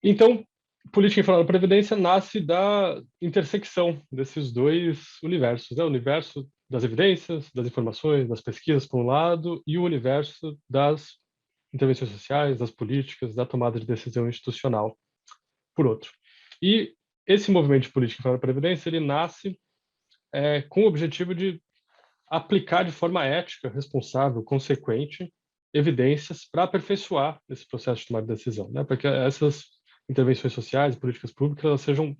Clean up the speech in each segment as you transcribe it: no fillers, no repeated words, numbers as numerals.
Então, política informada da previdência nasce da intersecção desses dois universos, né? O universo das evidências, das informações, das pesquisas, por um lado, e o universo das intervenções sociais, das políticas, da tomada de decisão institucional, por outro. E esse movimento de política informada da previdência, ele nasce com o objetivo de aplicar de forma ética, responsável, consequente, evidências para aperfeiçoar esse processo de tomada de decisão, né? Para que essas intervenções sociais e políticas públicas elas sejam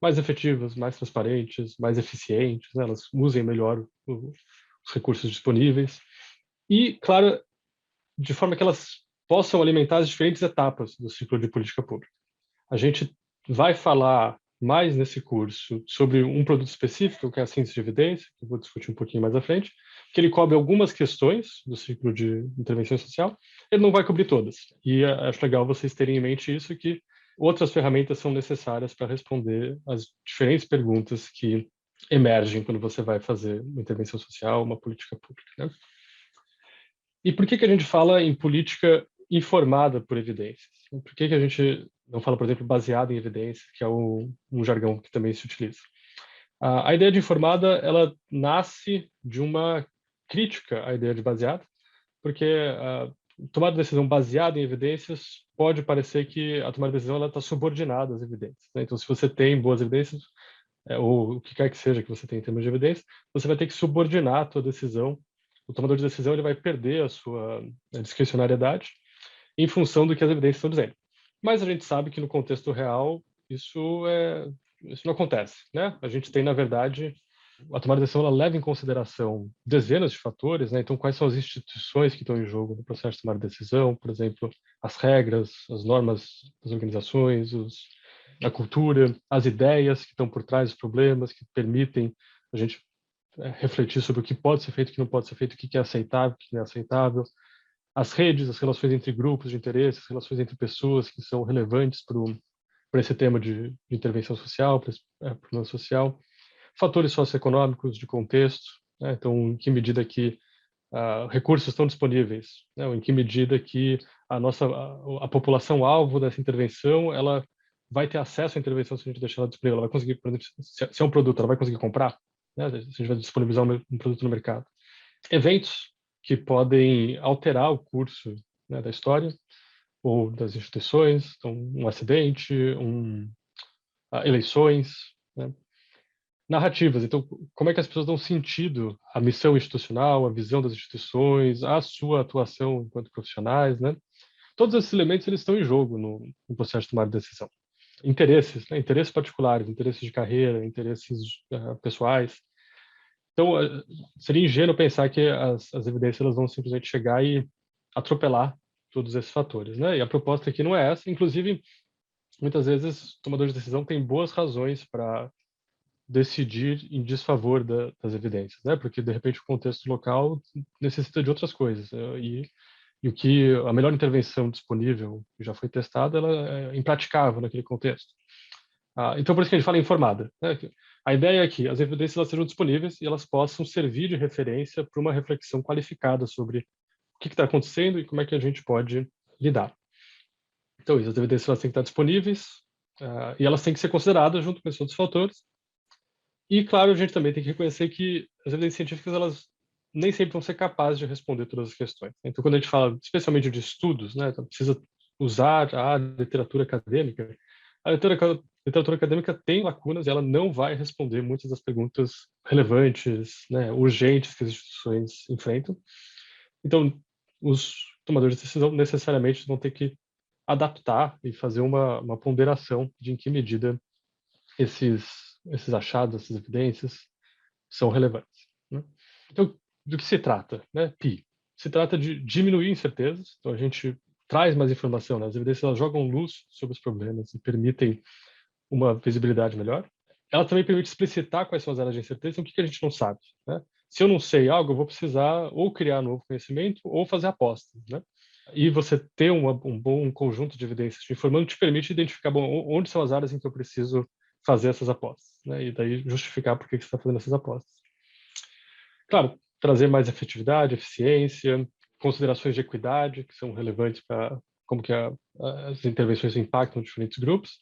mais efetivas, mais transparentes, mais eficientes, né? Elas usem melhor os recursos disponíveis e, claro, de forma que elas possam alimentar as diferentes etapas do ciclo de política pública. A gente vai falar mais nesse curso sobre um produto específico, que é a síntese de evidência, que eu vou discutir um pouquinho mais à frente, que ele cobre algumas questões do ciclo de intervenção social, ele não vai cobrir todas. E acho legal vocês terem em mente isso, que outras ferramentas são necessárias para responder as diferentes perguntas que emergem quando você vai fazer uma intervenção social, uma política pública, né? E por que que a gente fala em política informada por evidências? Por que que a gente não fala, por exemplo, baseada em evidências, que é um jargão que também se utiliza? A ideia de informada, ela nasce de uma crítica à ideia de baseada, porque a tomada de decisão baseada em evidências pode parecer que a tomada de decisão está subordinada às evidências, né? Então, se você tem boas evidências, ou o que quer que seja que você tenha em termos de evidência, você vai ter que subordinar a sua decisão. O tomador de decisão ele vai perder a sua discricionariedade em função do que as evidências estão dizendo. Mas a gente sabe que no contexto real isso não acontece, né? A gente tem, na verdade, a tomada de decisão ela leva em consideração dezenas de fatores, né? Então, quais são as instituições que estão em jogo no processo de tomada de decisão, por exemplo, as regras, as normas das organizações, a cultura, as ideias que estão por trás dos problemas, que permitem a gente refletir sobre o que pode ser feito, o que não pode ser feito, o que é aceitável, o que não é aceitável, as redes, as relações entre grupos de interesse, as relações entre pessoas que são relevantes para esse tema de intervenção social, para esse problema social, fatores socioeconômicos de contexto, né? Então, em que medida que recursos estão disponíveis, né? Ou em que medida que a população alvo dessa intervenção ela vai ter acesso à intervenção se a gente deixar ela disponível, ela vai conseguir, por exemplo, se é um produto, ela vai conseguir comprar, né? Se a gente vai disponibilizar um produto no mercado. Eventos que podem alterar o curso, né, da história ou das instituições, então um acidente, eleições, né? Narrativas. Então, como é que as pessoas dão sentido à missão institucional, à visão das instituições, à sua atuação enquanto profissionais, né? Todos esses elementos eles estão em jogo no processo de tomada de decisão. Interesses, né? Interesses particulares, interesses de carreira, interesses pessoais. Então, seria ingênuo pensar que as evidências elas vão simplesmente chegar e atropelar todos esses fatores, né? E a proposta aqui não é essa. Inclusive, muitas vezes, tomadores de decisão têm boas razões para decidir em desfavor das evidências, né? Porque de repente o contexto local necessita de outras coisas, e o que a melhor intervenção disponível que já foi testada, ela é impraticável naquele contexto. Então por isso que a gente fala informada, né? A ideia é que as evidências elas sejam disponíveis e elas possam servir de referência para uma reflexão qualificada sobre o que está acontecendo e como é que a gente pode lidar. Então, as evidências elas têm que estar disponíveis e elas têm que ser consideradas junto com esses outros fatores. E, claro, a gente também tem que reconhecer que as evidências científicas, elas nem sempre vão ser capazes de responder todas as questões. Então, quando a gente fala especialmente de estudos, né, então precisa usar a literatura acadêmica. A literatura acadêmica tem lacunas e ela não vai responder muitas das perguntas relevantes, né, urgentes que as instituições enfrentam. Então, os tomadores de decisão necessariamente vão ter que adaptar e fazer uma ponderação de em que medida esses achados, essas evidências são relevantes, né? Então, do que se trata, né? PI. Se trata de diminuir incertezas, então a gente traz mais informação, né? As evidências elas jogam luz sobre os problemas e permitem uma visibilidade melhor. Ela também permite explicitar quais são as áreas de incerteza e o que a gente não sabe, né? Se eu não sei algo, eu vou precisar ou criar novo conhecimento ou fazer apostas, né? E você ter um bom conjunto de evidências te informando te permite identificar, bom, onde são as áreas em que eu preciso fazer essas apostas, né? E daí justificar por que você está fazendo essas apostas. Claro, trazer mais efetividade, eficiência, considerações de equidade que são relevantes para como que as intervenções impactam diferentes grupos,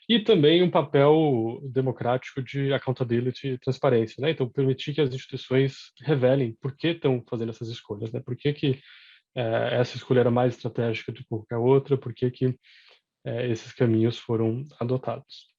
e também um papel democrático de accountability e transparência, né? Então, permitir que as instituições revelem por que estão fazendo essas escolhas, né? Por que que essa escolha era mais estratégica do que qualquer outra, por que que esses caminhos foram adotados.